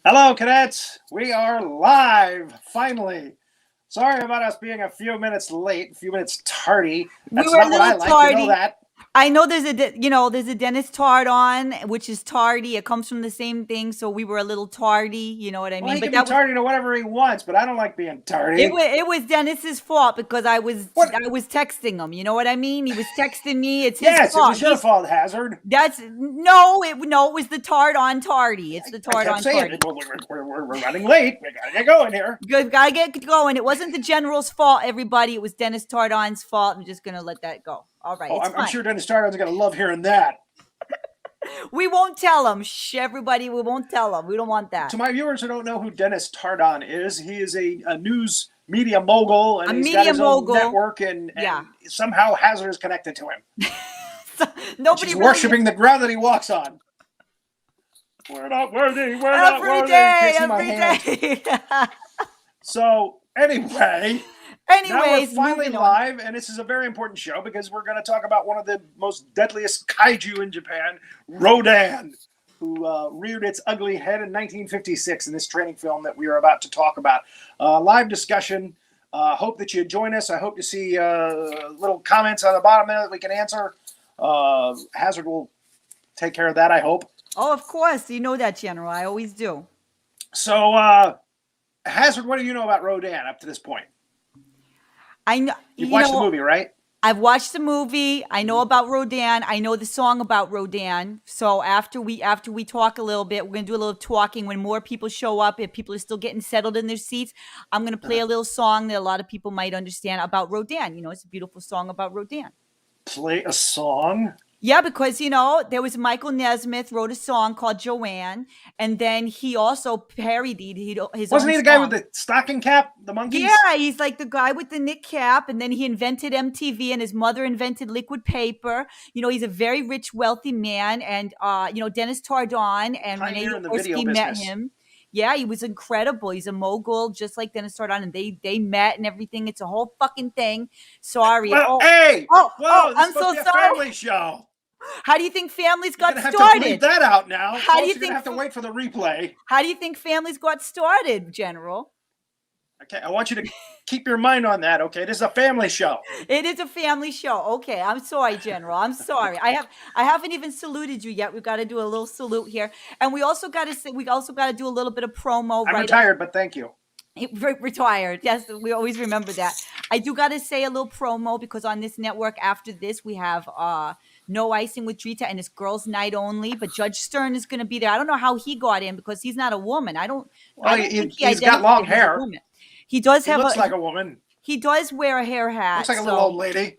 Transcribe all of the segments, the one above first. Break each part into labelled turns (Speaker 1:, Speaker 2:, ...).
Speaker 1: Hello, cadets. We are live, finally. Sorry about us being a few minutes late, a few minutes tardy. That's not what I like. You know that.
Speaker 2: I know there's a Dennis Tard on, which is tardy. It comes from the same thing, so we were a little tardy. You know what I mean?
Speaker 1: Well, he can be tardy to whatever he wants, but I don't like being tardy.
Speaker 2: It was Dennis's fault because I was texting him. You know what I mean? He was texting me. It's his fault.
Speaker 1: Yes, it was your fault, Hazard.
Speaker 2: It was the Tard on tardy. It's the Tard on tardy.
Speaker 1: We're running late. We gotta get going here.
Speaker 2: Good, gotta get going. It wasn't the general's fault, everybody. It was Dennis Tardon's fault. I'm just gonna let that go. All right.
Speaker 1: I'm sure Dennis Tardon's gonna love hearing that.
Speaker 2: We won't tell him. Shh, everybody. We won't tell him. We don't want that.
Speaker 1: To my viewers who don't know who Dennis Tardon is, he is a news media mogul, and he's got his own network, and somehow Hazard is connected to him.
Speaker 2: Nobody
Speaker 1: He's worshiping the ground that he walks on. We're not worthy. We're not worthy.
Speaker 2: Every day.
Speaker 1: So anyway. Now we're finally live, and this is a very important show because we're going to talk about one of the most deadliest kaiju in Japan, Rodan, who reared its ugly head in 1956 in this training film that we are about to talk about. Live discussion. Hope that you join us. I hope to see little comments on the bottom there that we can answer. Hazard will take care of that, I hope.
Speaker 2: Oh, of course. You know that, General. I always do.
Speaker 1: So, Hazard, what do you know about Rodan up to this point?
Speaker 2: I know
Speaker 1: you've watched the movie, right?
Speaker 2: I've watched the movie. I know about Rodan. I know the song about Rodan. So after we talk a little bit, we're gonna do a little talking. When more people show up, if people are still getting settled in their seats, I'm gonna play a little song that a lot of people might understand about Rodan. You know, it's a beautiful song about Rodan.
Speaker 1: Play a song?
Speaker 2: Yeah, because, there was Michael Nesmith wrote a song called Joanne, and then he also parodied his
Speaker 1: Wasn't
Speaker 2: own
Speaker 1: he the
Speaker 2: song.
Speaker 1: guy with the stocking cap, the monkeys?
Speaker 2: Yeah, he's like the guy with the knit cap, and then he invented MTV, and his mother invented liquid paper. He's a very rich, wealthy man, and, Dennis Tardon and Renee Yaworsky met him. Yeah, he was incredible. He's a mogul, just like Dennis Tardon, and they met and everything. It's a whole fucking thing. Sorry.
Speaker 1: Well,
Speaker 2: this
Speaker 1: I'm
Speaker 2: so
Speaker 1: sorry.
Speaker 2: A
Speaker 1: family show.
Speaker 2: How do you think families got started?
Speaker 1: You're gonna have to bleep that out now.
Speaker 2: How do you think?
Speaker 1: You're gonna have to wait for the replay.
Speaker 2: How do you think families got started, General?
Speaker 1: Okay, I want you to keep your mind on that. Okay, this is a family show.
Speaker 2: It is a family show. Okay, I'm sorry, General. I'm sorry. I haven't even saluted you yet. We've got to do a little salute here, and we also got to do a little bit of promo.
Speaker 1: I'm retired, but thank you.
Speaker 2: Retired. Yes, we always remember that. I do got to say a little promo because on this network after this we have No Icing with Drita, and it's girls' night only. But Judge Stern is going to be there. I don't know how he got in because he's not a woman. I don't think
Speaker 1: he's got long hair.
Speaker 2: He does have.
Speaker 1: He looks like a woman.
Speaker 2: He does wear a hair hat.
Speaker 1: Looks like a little old lady.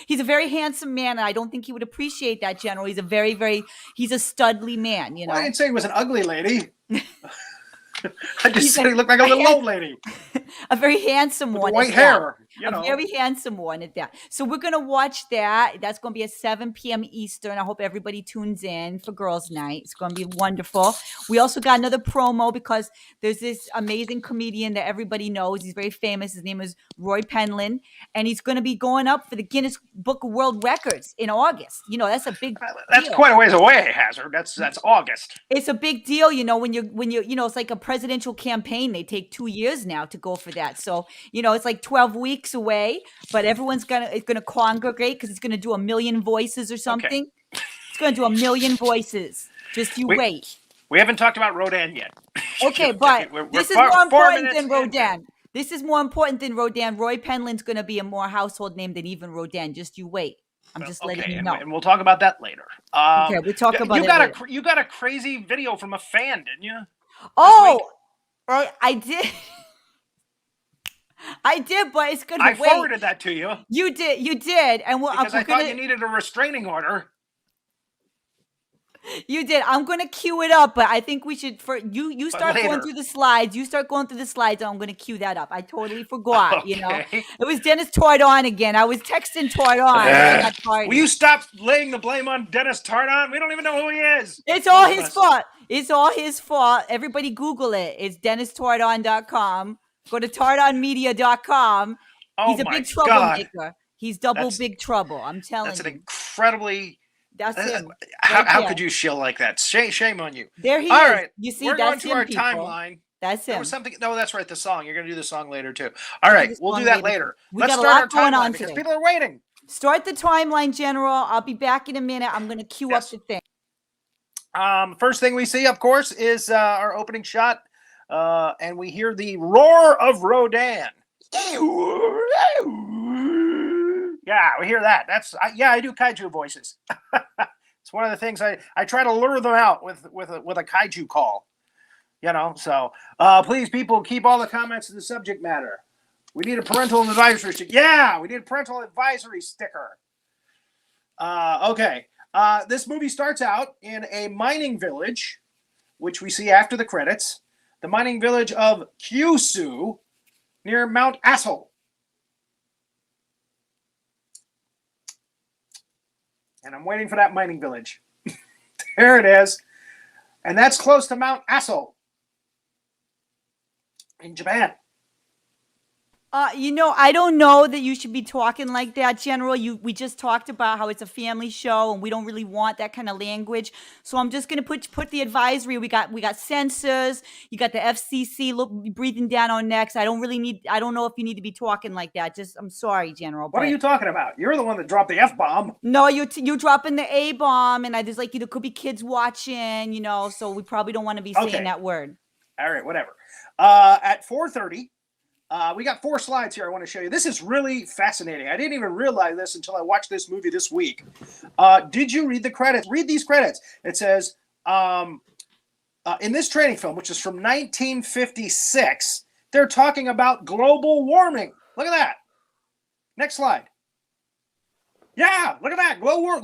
Speaker 2: He's a very handsome man, and I don't think he would appreciate that, General. He's a he's a studly man.
Speaker 1: Well, I didn't say he was an ugly lady. I just said he looked like a little old lady.
Speaker 2: A very handsome one.
Speaker 1: White hair.
Speaker 2: A very handsome one at that. So we're going to watch that. That's going to be at 7 p.m. Eastern. I hope everybody tunes in for Girls' Night. It's going to be wonderful. We also got another promo because there's this amazing comedian that everybody knows. He's very famous. His name is Rory Penland. And he's going to be going up for the Guinness Book of World Records in August. That's a big
Speaker 1: That's
Speaker 2: deal.
Speaker 1: Quite a ways away, Hazard. That's August.
Speaker 2: It's a big deal, when you it's like a presidential campaign. They take 2 years now to go for that. So, it's like 12 weeks away, but everyone's gonna congregate because it's gonna do 1 million voices or something. Okay. It's gonna do 1 million voices. Just wait.
Speaker 1: We haven't talked about Rodan yet.
Speaker 2: Okay, but this is more important than Rodan. This is more important than Rodan. Roy Penland's gonna be a more household name than even Rodan. Just you wait. I'm just letting
Speaker 1: Okay,
Speaker 2: you know.
Speaker 1: and we'll talk about that later.
Speaker 2: Okay, we'll talk about it later.
Speaker 1: You got a crazy video from a fan, didn't you?
Speaker 2: Oh, I did. I did, but it's gonna wait.
Speaker 1: I forwarded that to you.
Speaker 2: You did, and
Speaker 1: because I thought you needed a restraining order.
Speaker 2: You did. I'm gonna cue it up, but I think we should you start going through the slides. You start going through the slides. And I'm gonna cue that up. I totally forgot.
Speaker 1: Okay.
Speaker 2: You know, it was Dennis Tardon again. I was texting Tardon.
Speaker 1: Will you stop laying the blame on Dennis Tardon? We don't even know who he is.
Speaker 2: It's all his fault. It's all his fault. Everybody Google it. It's DennisTardon.com. Go to TardonMedia.com. He's a big troublemaker. He's big trouble. I'm telling you.
Speaker 1: That's an incredibly.
Speaker 2: That's him.
Speaker 1: How could you shill like that? Shame on you.
Speaker 2: There he is.
Speaker 1: All right.
Speaker 2: You see,
Speaker 1: we're
Speaker 2: that's
Speaker 1: going to our
Speaker 2: people.
Speaker 1: timeline.
Speaker 2: That's him.
Speaker 1: There was something. No, that's right. The song. You're going to do the song later too. All right. We'll do that later.
Speaker 2: Let's start our timeline
Speaker 1: because people are waiting.
Speaker 2: Start the timeline, General. I'll be back in a minute. I'm going to cue up the thing.
Speaker 1: First thing we see, of course, is our opening shot, and we hear the roar of Rodan. Yeah, we hear that. I do kaiju voices. It's one of the things I try to lure them out with a kaiju call. You know, so please, people, keep all the comments to the subject matter. We need a parental advisory sticker. Yeah, we need a parental advisory sticker. Okay. This movie starts out in a mining village, which we see after the credits. The mining village of Kyushu near Mount Asshole. And I'm waiting for that mining village. There it is. And that's close to Mount Asshole in Japan.
Speaker 2: I don't know that you should be talking like that, General. We just talked about how it's a family show and we don't really want that kind of language. So I'm just gonna put the advisory. We got censors. You got the FCC breathing down our necks. I don't know if you need to be talking like that. I'm sorry, General.
Speaker 1: What are you talking about? You're the one that dropped the F-bomb.
Speaker 2: No, you dropping the A-bomb, and there's there could be kids watching, so we probably don't want to be saying that word.
Speaker 1: All right, whatever. At 4:30. We got 4 slides here I want to show you. This is really fascinating. I didn't even realize this until I watched this movie this week. Did you read the credits? Read these credits. It says, in this training film, which is from 1956, they're talking about global warming. Look at that. Next slide. Yeah, look at that.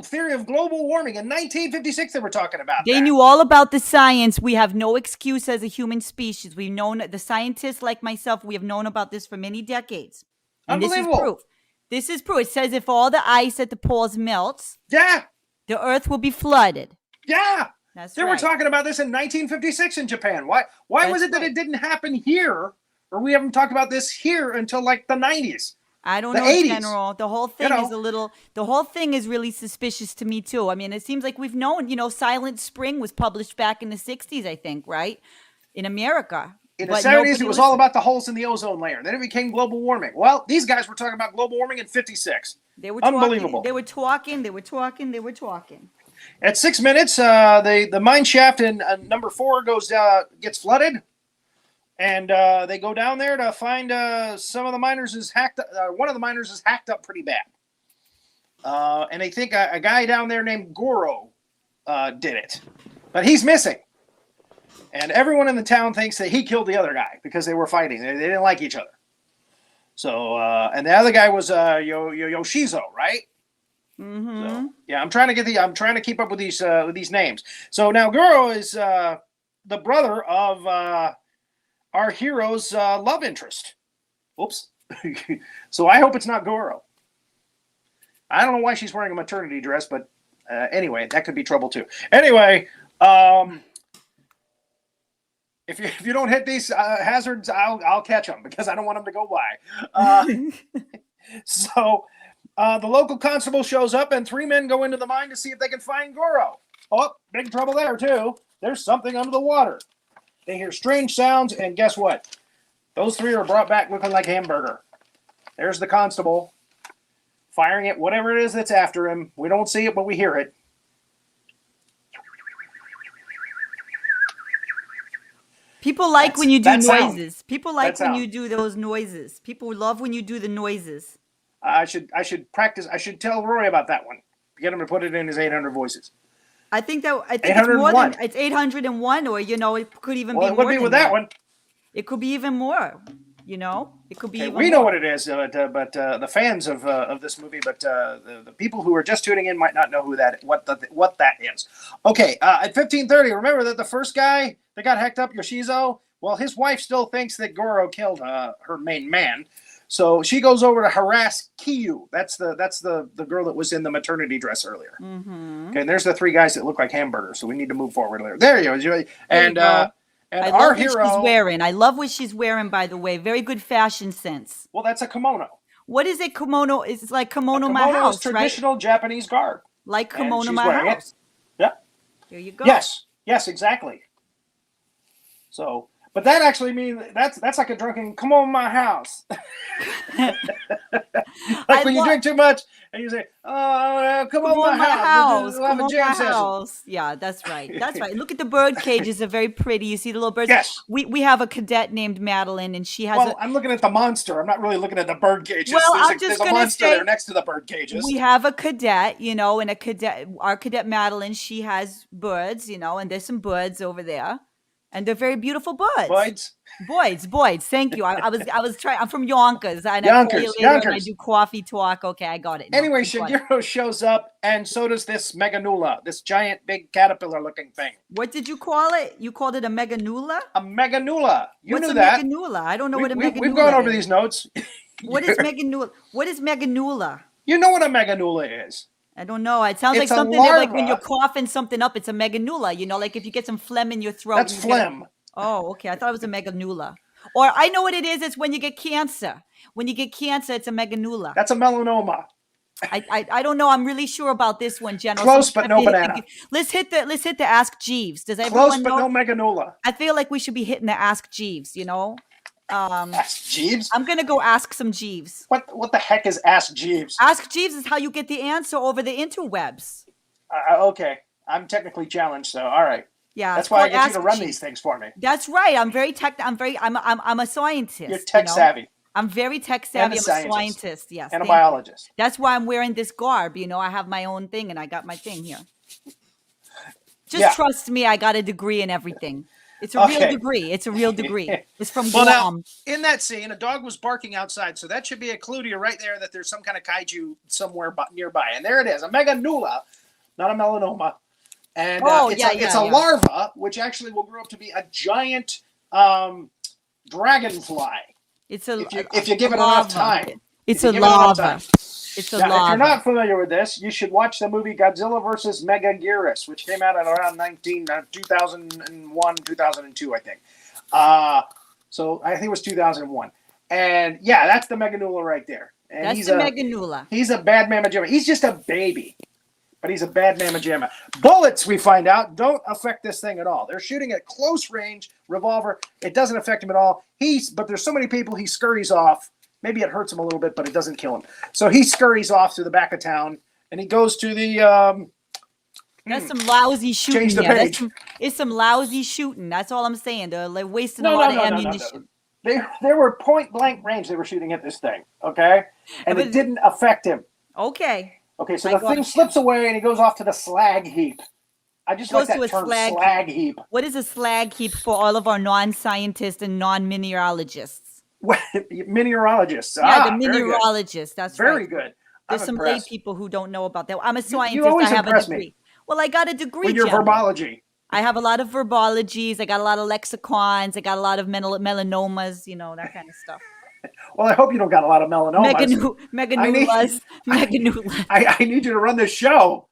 Speaker 1: Theory of global warming. In 1956, they were talking about
Speaker 2: They knew all about the science. We have no excuse as a human species. We've known, the scientists like myself, we have known about this for many decades. And
Speaker 1: Unbelievable.
Speaker 2: This is proof. This is proof. It says if all the ice at the poles melts, the earth will be flooded.
Speaker 1: Yeah.
Speaker 2: That's
Speaker 1: right. They were talking about this in 1956 in Japan. Why was it that it didn't happen here, or we haven't talked about this here until like the 90s?
Speaker 2: I don't know,
Speaker 1: 80s.
Speaker 2: General. The whole thing the whole thing is really suspicious to me too. I mean, it seems like we've known, Silent Spring was published back in the 60s, I think, right? In America.
Speaker 1: In the 70s, it was all about the holes in the ozone layer. Then it became global warming. Well, these guys were talking about global warming in 56.
Speaker 2: They were
Speaker 1: unbelievable.
Speaker 2: They were talking.
Speaker 1: At 6 minutes, the mine shaft in number 4 gets flooded. And they go down there to find some of the miners is hacked. One of the miners is hacked up pretty bad. And they think a guy down there named Goro did it. But he's missing. And everyone in the town thinks that he killed the other guy because they were fighting. They didn't like each other. So, and the other guy was Yoshizo, right?
Speaker 2: Mm-hmm.
Speaker 1: So, yeah, I'm trying to keep up with these names. So now Goro is the brother of our hero's love interest. Oops. So I hope it's not Goro. I don't know why she's wearing a maternity dress, but anyway, that could be trouble too. Anyway, if you don't hit these hazards, I'll catch them because I don't want them to go by. So the local constable shows up and 3 men go into the mine to see if they can find Goro. Oh, big trouble there too. There's something under the water. They hear strange sounds, and guess what? Those 3 are brought back looking like hamburger. There's the constable firing at whatever it is that's after him. We don't see it, but we hear it.
Speaker 2: People like when you do noises.
Speaker 1: Sound.
Speaker 2: People like when you do those noises. People love when you do the noises.
Speaker 1: I should practice. I should tell Rory about that one. Get him to put it in his 800 voices.
Speaker 2: I think it's more than it's 801, or it could even be
Speaker 1: it
Speaker 2: more
Speaker 1: would be
Speaker 2: than
Speaker 1: with that one.
Speaker 2: It could be even more. It could be even
Speaker 1: we
Speaker 2: more.
Speaker 1: know what it is, but the fans of this movie, but the people who are just tuning in might not know what that is. Okay, at 15:30, remember that the first guy that got hacked up, Yoshizo. Well, his wife still thinks that Goro killed her main man, so she goes over to harass Kiyu. That's the girl that was in the maternity dress earlier.
Speaker 2: Mm-hmm.
Speaker 1: Okay, and there's the three guys that look like hamburgers, so we need to move forward there. You go. And
Speaker 2: I
Speaker 1: our
Speaker 2: love
Speaker 1: hero.
Speaker 2: What she's wearing. I love what she's wearing, by the way. Very good fashion sense.
Speaker 1: Well, that's a kimono.
Speaker 2: What is a kimono? It's like kimono my
Speaker 1: kimono
Speaker 2: house,
Speaker 1: is traditional Japanese garb.
Speaker 2: Like kimono my house.
Speaker 1: Yeah.
Speaker 2: There you go.
Speaker 1: Yes, exactly. So, but that actually means that's like a drunken come on my house. Like when you drink too much and you say, "Oh, come on my house. We'll have a jam session."
Speaker 2: Yeah, that's right. That's right. Look at the bird cages; they're very pretty. You see the little birds.
Speaker 1: Yes.
Speaker 2: We have a cadet named Madeline, and she has.
Speaker 1: Well, I'm looking at the monster. I'm not really looking at the bird cages.
Speaker 2: Well,
Speaker 1: there's a monster there next to the bird cages.
Speaker 2: We have a cadet, and our cadet Madeline. She has birds, and there's some birds over there. And they're very beautiful birds. Boys. Thank you. I was trying. I'm from Yonkers. And
Speaker 1: Yonkers.
Speaker 2: I do coffee talk. Okay, I got it.
Speaker 1: Anyway, Shigeru shows up, and so does this Meganula, this giant, big caterpillar-looking thing.
Speaker 2: What did you call it? You called it a Meganula?
Speaker 1: A Meganula.
Speaker 2: What's a Meganula? I don't know what a Meganula is.
Speaker 1: We've gone over these notes.
Speaker 2: What is Meganula? What is Meganula?
Speaker 1: You know what a Meganula is.
Speaker 2: I don't know. It sounds like something like when you're coughing something up, it's a meganula. Like if you get some phlegm in your throat.
Speaker 1: That's phlegm.
Speaker 2: Oh, okay. I thought it was a meganula. Or I know what it is. It's when you get cancer. When you get cancer, it's a meganula.
Speaker 1: That's a melanoma.
Speaker 2: I don't know. I'm really sure about this one, General.
Speaker 1: Close, but no banana.
Speaker 2: Let's hit the Ask Jeeves. Does everyone know?
Speaker 1: Close, but no meganula.
Speaker 2: I feel like we should be hitting the Ask Jeeves.
Speaker 1: Ask Jeeves?
Speaker 2: I'm gonna go ask some Jeeves.
Speaker 1: What the heck is Ask Jeeves?
Speaker 2: Ask Jeeves is how you get the answer over the interwebs.
Speaker 1: Okay, I'm technically challenged, so all right.
Speaker 2: Yeah,
Speaker 1: that's why I get you to run these things for me.
Speaker 2: That's right. I'm a scientist.
Speaker 1: You're tech savvy.
Speaker 2: I'm very tech savvy. I'm a scientist. Yes,
Speaker 1: and a biologist.
Speaker 2: That's why I'm wearing this garb. I have my own thing, and I got my thing here. Just trust me. I got a degree in everything. It's a real degree. It's a real degree. It's from Guam.
Speaker 1: Now, in that scene, a dog was barking outside, so that should be a clue to you right there that there's some kind of kaiju somewhere nearby. And there it is, a meganula, not a melanoma. And it's a larva, which actually will grow up to be a giant dragonfly. If you give it enough time.
Speaker 2: It's a larva. It's a larva.
Speaker 1: If you're not familiar with this, you should watch the movie Godzilla vs. Megaguirus, which came out at around 2001, 2002, I think. So I think it was 2001. And yeah, that's the Meganula right there. And
Speaker 2: that's the Meganula.
Speaker 1: He's a bad mamma jamma. He's just a baby, but he's a bad mamma jamma. Bullets, we find out, don't affect this thing at all. They're shooting at close range revolver. It doesn't affect him at all. But there's so many people, he scurries off. Maybe it hurts him a little bit, but it doesn't kill him. So he scurries off to the back of town, and he goes to the...
Speaker 2: That's some lousy shooting.
Speaker 1: Change the page.
Speaker 2: It's some lousy shooting. That's all I'm saying. They're like wasting a lot of ammunition.
Speaker 1: They were point-blank range they were shooting at this thing, okay? And it didn't affect him.
Speaker 2: Okay.
Speaker 1: Okay, so the thing slips away, and he goes off to the slag heap. I just like that term, slag heap.
Speaker 2: What is a slag heap for all of our non-scientists and non-mineralogists?
Speaker 1: Mineralogists.
Speaker 2: Yeah, the mineralogists. That's right.
Speaker 1: Very good.
Speaker 2: There's some lay people who don't know about that. I'm a scientist.
Speaker 1: You always
Speaker 2: I have
Speaker 1: impress
Speaker 2: a degree.
Speaker 1: Me.
Speaker 2: Well, I got a degree.
Speaker 1: With your verbology.
Speaker 2: I have a lot of verbologies. I got a lot of lexicons. I got a lot of melanomas. That kind of stuff.
Speaker 1: Well, I hope you don't got a lot of melanomas.
Speaker 2: Meganulas.
Speaker 1: I need you to run this show.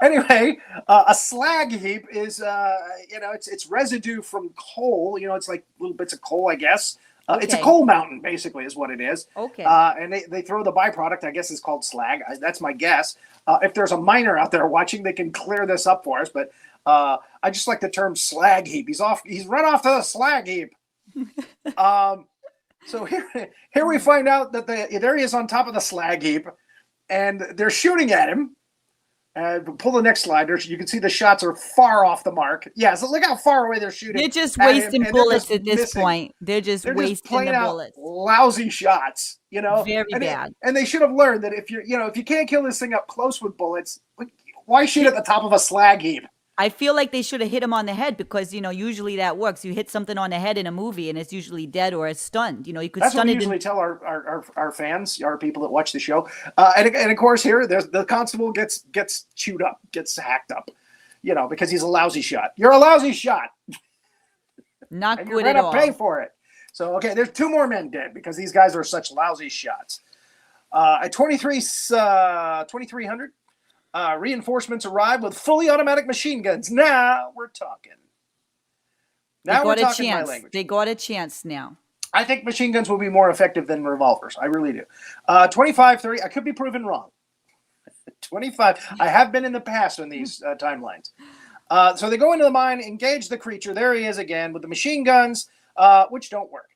Speaker 1: Anyway, a slag heap is, it's residue from coal. It's like little bits of coal, I guess. It's a coal mountain, basically, is what it is.
Speaker 2: Okay.
Speaker 1: And they throw the byproduct, I guess it's called slag. That's my guess. If there's a miner out there watching, they can clear this up for us. But I just like the term slag heap. He's run off to the slag heap. So here we find out that there he is on top of the slag heap, and they're shooting at him. Pull the next slide. You can see the shots are far off the mark. Yeah, so look how far away they're shooting.
Speaker 2: They're just wasting bullets at this point. They're just wasting the bullets.
Speaker 1: Lousy shots,
Speaker 2: Very bad.
Speaker 1: And they should have learned that if you can't kill this thing up close with bullets, why shoot at the top of a slag heap?
Speaker 2: I feel like they should have hit him on the head because, usually that works. You hit something on the head in a movie and it's usually dead or it's stunned. You could
Speaker 1: That's
Speaker 2: stun
Speaker 1: what we
Speaker 2: it.
Speaker 1: usually tell our fans, our people that watch the show. And of course here, the constable gets chewed up, gets hacked up, because he's a lousy shot. You're a lousy shot.
Speaker 2: Not
Speaker 1: and
Speaker 2: good at all.
Speaker 1: You're going to pay for it. So, okay, there's 2 more men dead because these guys are such lousy shots. At 2300. Reinforcements arrive with fully automatic machine guns. Now we're talking. Now we're talking my language.
Speaker 2: They got a chance now.
Speaker 1: I think machine guns will be more effective than revolvers. I really do. 25-30. I could be proven wrong. 25. I have been in the past on these timelines. So they go into the mine, engage the creature. There he is again with the machine guns, which don't work.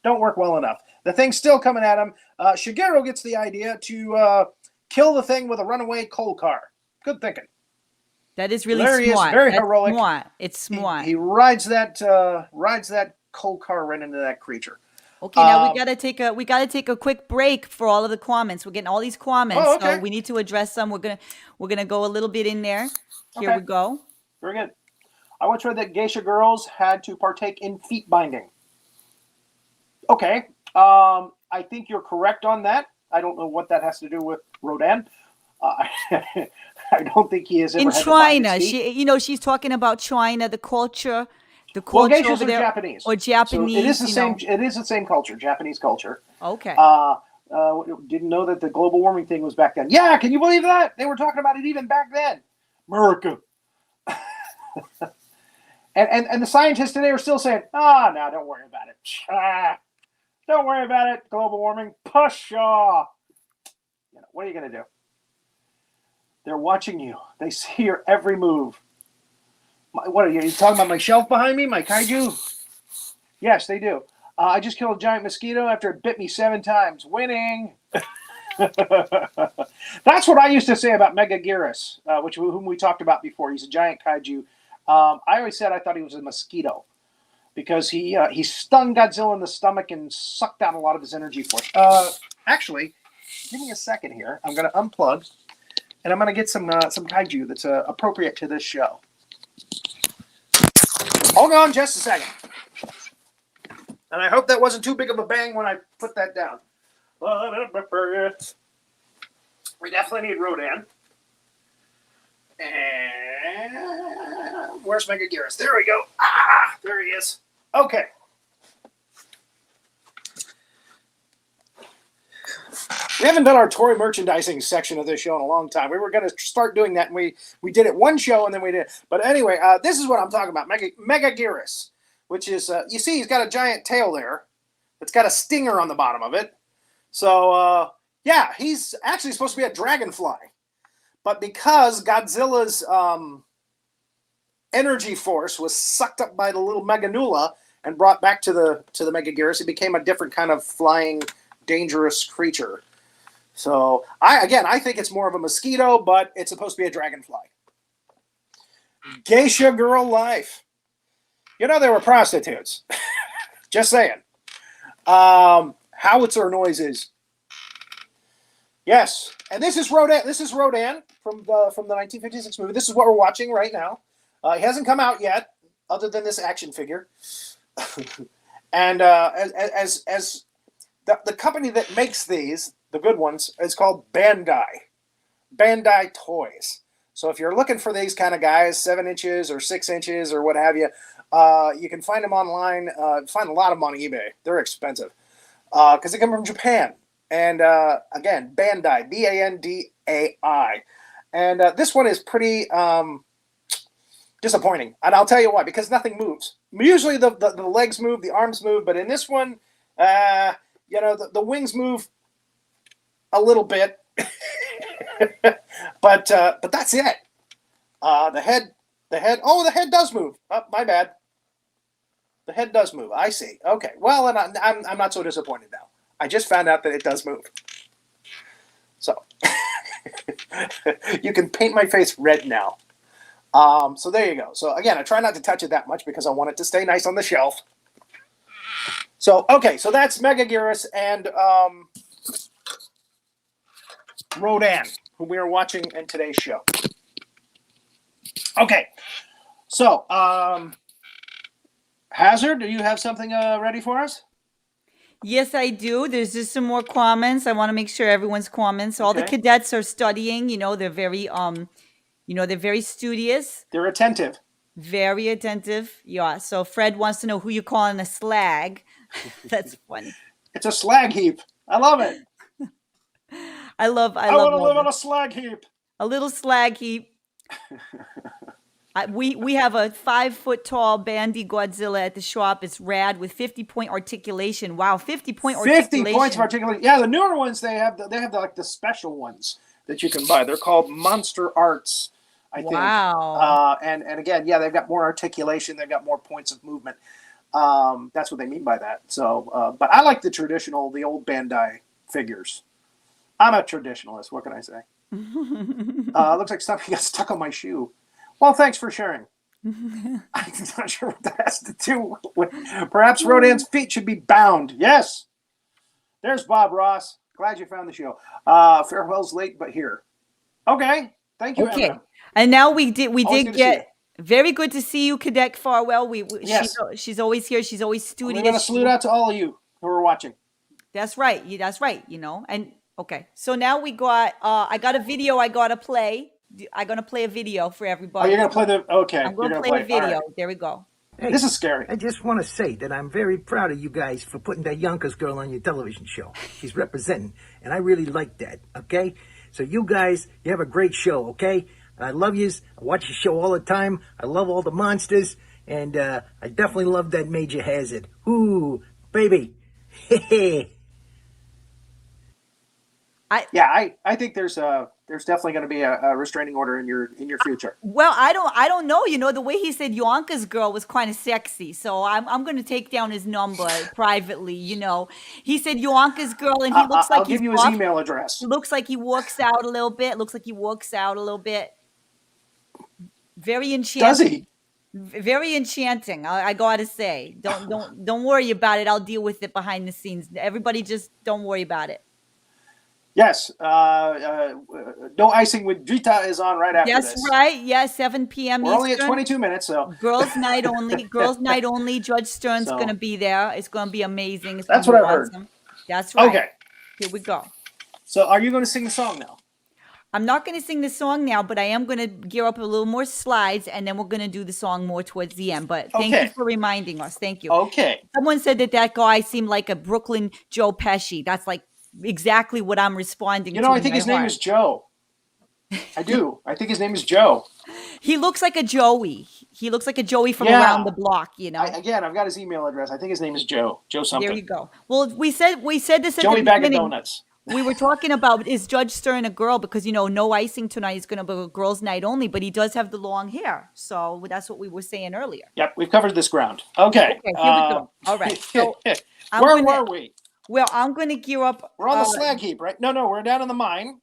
Speaker 1: Don't work well enough. The thing's still coming at him. Shigeru gets the idea to kill the thing with a runaway coal car. Good thinking.
Speaker 2: That is really
Speaker 1: there
Speaker 2: smart.
Speaker 1: He is, very
Speaker 2: That's
Speaker 1: heroic.
Speaker 2: Smart. It's smart.
Speaker 1: He rides that coal car right into that creature.
Speaker 2: Okay, now we gotta take a quick break for all of the comments. We're getting all these comments, so we need to address them. We're gonna go a little bit in there. Here we go.
Speaker 1: Very good. I once read that geisha girls had to partake in feet binding. Okay, I think you're correct on that. I don't know what that has to do with Rodan. I don't think he is.
Speaker 2: In China, she's talking about China, the culture.
Speaker 1: Well, geishas are Japanese.
Speaker 2: Or Japanese.
Speaker 1: So it is the same. It is the same culture, Japanese culture.
Speaker 2: Okay.
Speaker 1: Didn't know that the global warming thing was back then. Yeah, can you believe that? They were talking about it even back then. America. and the scientists today are still saying, no, don't worry about it. Don't worry about it. Global warming. Pshaw. What are you going to do? They're watching you. They see your every move. What are you talking about? My shelf behind me? My kaiju? Yes, they do. I just killed a giant mosquito after it bit me 7 times. Winning. That's what I used to say about Megaguirus, whom we talked about before. He's a giant kaiju. I always said I thought he was a mosquito because he stung Godzilla in the stomach and sucked out a lot of his energy force. Actually, give me a second here. I'm going to unplug, and I'm going to get some kaiju that's appropriate to this show. Hold on just a second. And I hope that wasn't too big of a bang when I put that down. We definitely need Rodan. And where's Megaguirus? There we go. There he is. Okay. We haven't done our toy merchandising section of this show in a long time. We were going to start doing that, and we did it one show, and then we did. But anyway, this is what I'm talking about. Megaguirus, which is, you see he's got a giant tail there. It's got a stinger on the bottom of it. So, yeah, he's actually supposed to be a dragonfly. But because Godzilla's energy force was sucked up by the little Meganula and brought back to the Megaguirus, it became a different kind of flying, dangerous creature. So, I think it's more of a mosquito, but it's supposed to be a dragonfly. Geisha girl life. They were prostitutes. Just saying. Howitzer noises. Yes, and this is Rodan. This is Rodan from the 1956 movie. This is what we're watching right now. He hasn't come out yet, other than this action figure. And as the company that makes these, the good ones, is called Bandai Toys. So if you're looking for these kind of guys, 7 inches or 6 inches or what have you, you can find them online. Find a lot of them on eBay. They're expensive because they come from Japan. And again, Bandai, Bandai. And this one is pretty disappointing. And I'll tell you why. Because nothing moves. Usually the legs move, the arms move. But in this one, the wings move a little bit. but that's it. The head. Oh, the head does move. Oh, my bad. The head does move. I see. Okay. Well, and I'm not so disappointed now. I just found out that it does move. So, You can paint my face red now. So there you go. So again, I try not to touch it that much because I want it to stay nice on the shelf. So, okay, so that's Megaguirus and Rodan, who we are watching in today's show. Okay, so Hazard, do you have something ready for us?
Speaker 2: Yes, I do. There's just some more comments. I want to make sure everyone's comments. All the cadets are studying. They're very they're very studious.
Speaker 1: They're attentive.
Speaker 2: Very attentive. Yeah. So Fred wants to know who you're calling a slag. That's funny.
Speaker 1: It's a slag heap. I love it.
Speaker 2: I want
Speaker 1: to live on a slag heap.
Speaker 2: A little slag heap. We have a 5 foot tall bandy Godzilla at the shop. It's rad with 50-point articulation. Wow, 50-point articulation.
Speaker 1: 50 points of articulation. Yeah, the newer ones they have the special ones that you can buy. They're called Monster Arts, I think.
Speaker 2: Wow.
Speaker 1: And again, yeah, they've got more articulation. They've got more points of movement. That's what they mean by that. So, but I like the old Bandai figures. I'm a traditionalist. What can I say? Looks like something got stuck on my shoe. Well, thanks for sharing. I'm not sure what that has to do with. Perhaps Rodan's feet should be bound. Yes. There's Bob Ross. Glad you found the show. Farewell's late, but here. Okay. Thank you,
Speaker 2: okay.
Speaker 1: Emma.
Speaker 2: And now we did get very good to see you, Cadet Farwell.
Speaker 1: Yes.
Speaker 2: She's always here. She's always studious.
Speaker 1: We're going to salute out to all of you who are watching.
Speaker 2: That's right. That's right. And okay. So now we got. I got a video. I got to play. I'm going to play a video for everybody.
Speaker 1: Oh, you're going to play okay.
Speaker 2: I'm going to play a video. Right. There we go.
Speaker 3: Hey,
Speaker 1: this is scary.
Speaker 3: I just want to say that I'm very proud of you guys for putting that Yonkers girl on your television show. She's representing, and I really like that, okay? So you guys, you have a great show, okay? I love yous. I watch your show all the time. I love all the monsters, and I definitely love that Major Hazard. Ooh, baby.
Speaker 1: I think there's definitely going to be a restraining order in your future.
Speaker 2: Well, I don't know. The way he said Yonka's girl was kind of sexy, so I'm going to take down his number privately. He said Yonka's girl, and he looks like
Speaker 1: I'll give you his email address.
Speaker 2: Looks like he walks out a little bit. Very enchanting.
Speaker 1: Does he?
Speaker 2: Very enchanting. I gotta say. Don't worry about it. I'll deal with it behind the scenes. Everybody, just don't worry about it.
Speaker 1: Yes. No Icing with Drita is on right after this.
Speaker 2: That's right. Yeah, 7 p.m.
Speaker 1: We're only at 22 minutes, so.
Speaker 2: Girls' night only. Girls' night only. Judge Stern's going to be there. It's going to be amazing.
Speaker 1: That's what I've heard.
Speaker 2: That's right.
Speaker 1: Okay.
Speaker 2: Here we go.
Speaker 1: So are you going to sing the song now?
Speaker 2: I'm not going to sing the song now, but I am going to gear up a little more slides, and then we're going to do the song more towards the end. But thank you for reminding us. Thank you.
Speaker 1: Okay.
Speaker 2: Someone said that guy seemed like a Brooklyn Joe Pesci. That's like exactly what I'm responding to.
Speaker 1: I think his name is Joe. I do. I think his name is Joe.
Speaker 2: He looks like a Joey. He looks like a Joey from around the block,
Speaker 1: Again, I've got his email address. I think his name is Joe. Joe something.
Speaker 2: There you go. Well, we said this at
Speaker 1: Joey
Speaker 2: the
Speaker 1: Bag
Speaker 2: beginning.
Speaker 1: of Donuts.
Speaker 2: We were talking about, is Judge Stern a girl? Because, no icing tonight is going to be a girls' night only, but he does have the long hair. So that's what we were saying earlier.
Speaker 1: Yep, we've covered this ground. Okay.
Speaker 2: Here we go. All right. So
Speaker 1: where were we?
Speaker 2: Well, I'm going to gear up.
Speaker 1: We're on the slag heap, right? No, we're down in the mine.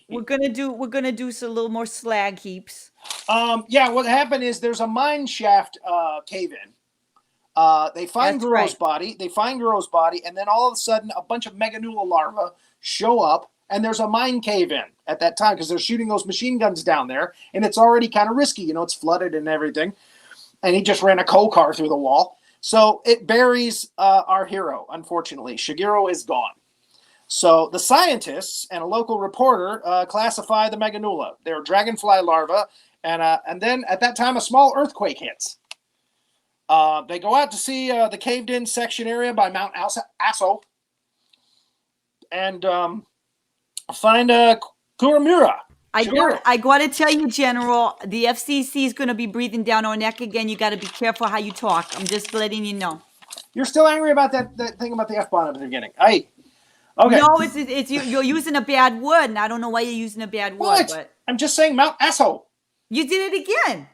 Speaker 2: We're gonna do a little more slag heaps.
Speaker 1: What happened is there's a mine shaft cave in. They find Guro's body. And then all of a sudden, a bunch of Meganula larvae show up, and there's a mine cave in at that time because they're shooting those machine guns down there, and it's already kind of risky. It's flooded and everything. And he just ran a coal car through the wall, so it buries our hero. Unfortunately, Shigeru is gone. So the scientists and a local reporter classify the Meganula. They're dragonfly larvae, and then at that time a small earthquake hits. They go out to see the caved-in section area by Mount Aso and find Kuramura.
Speaker 2: I got to tell you, General, the FCC is going to be breathing down our neck again. You got to be careful how you talk. I'm just letting you know.
Speaker 1: You're still angry about that thing about the F-bomb at the beginning. Okay.
Speaker 2: No, it's you're using a bad word, and I don't know why you're using a bad word. But
Speaker 1: I'm just saying Mount Aso.
Speaker 2: You did it again.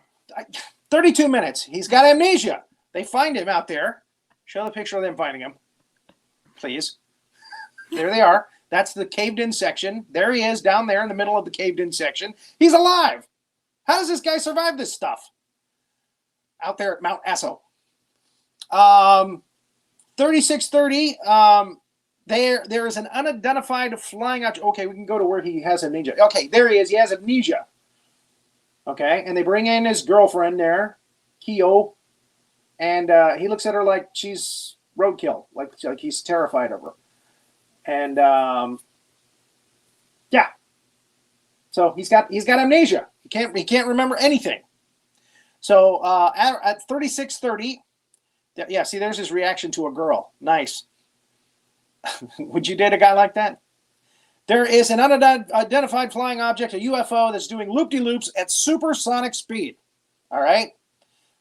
Speaker 1: 32 minutes. He's got amnesia. They find him out there. Show the picture of them finding him, please. There they are. That's the caved-in section. There he is down there in the middle of the caved-in section. He's alive. How does this guy survive this stuff? Out there at Mount Aso. 3630, there is an unidentified flying object. Okay, we can go to where he has amnesia. Okay, there he is. He has amnesia. Okay, and they bring in his girlfriend there, Kyo, and he looks at her like she's roadkill, like he's terrified of her. And yeah, so he's got amnesia. He can't remember anything. So at 3630, yeah, see, there's his reaction to a girl. Nice. Would you date a guy like that? There is an unidentified flying object, a UFO, that's doing loop-de-loops at supersonic speed. All right?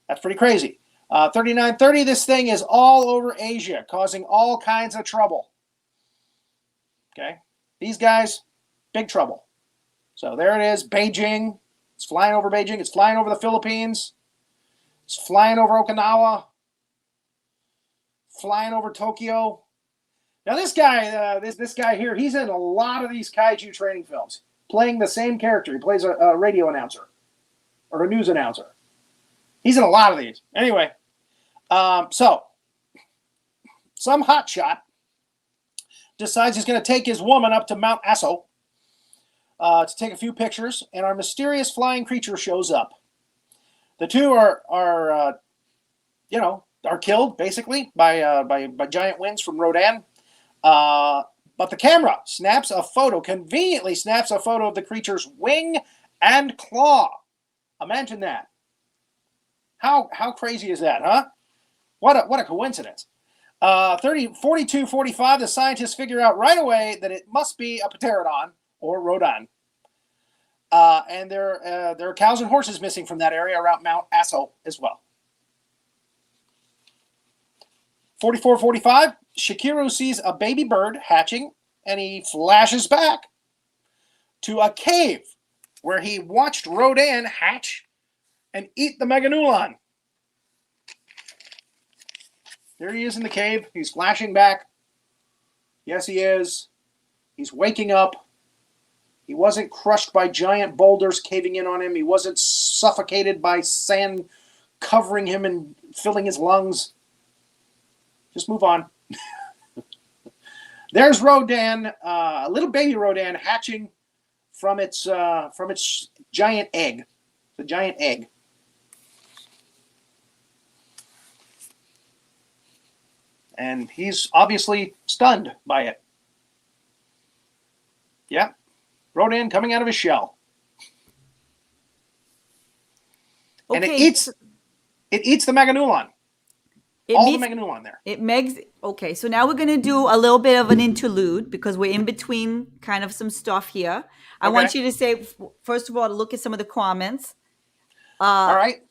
Speaker 1: That's pretty crazy. 3930, this thing is all over Asia, causing all kinds of trouble. Okay? These guys, big trouble. So there it is, Beijing. It's flying over Beijing. It's flying over the Philippines. It's flying over Okinawa. Flying over Tokyo. Now this guy, this guy here, he's in a lot of these kaiju training films, playing the same character. He plays a radio announcer or a news announcer. He's in a lot of these. Anyway, so some hotshot decides he's going to take his woman up to Mount Aso to take a few pictures, and our mysterious flying creature shows up. The two are killed basically by giant winds from Rodan. But the camera conveniently snaps a photo of the creature's wing and claw. Imagine that. How crazy is that, huh? What a coincidence. 4245, the scientists figure out right away that it must be a pterodon or Rodan. And there are cows and horses missing from that area around Mount Aso as well. 4445, Shikiru sees a baby bird hatching, and he flashes back to a cave where he watched Rodan hatch and eat the Meganulon. There he is in the cave. He's flashing back. Yes, he is. He's waking up. He wasn't crushed by giant boulders caving in on him. He wasn't suffocated by sand covering him and filling his lungs. Just move on. There's Rodan, a little baby Rodan hatching from its giant egg. The giant egg. And he's obviously stunned by it. Yeah. Rodan coming out of his shell. Okay. And it eats the Meganulon. The Meganulon there.
Speaker 2: Okay, so now we're going to do a little bit of an interlude because we're in between kind of some stuff here. I want you to say, first of all, to look at some of the comments.
Speaker 1: All right.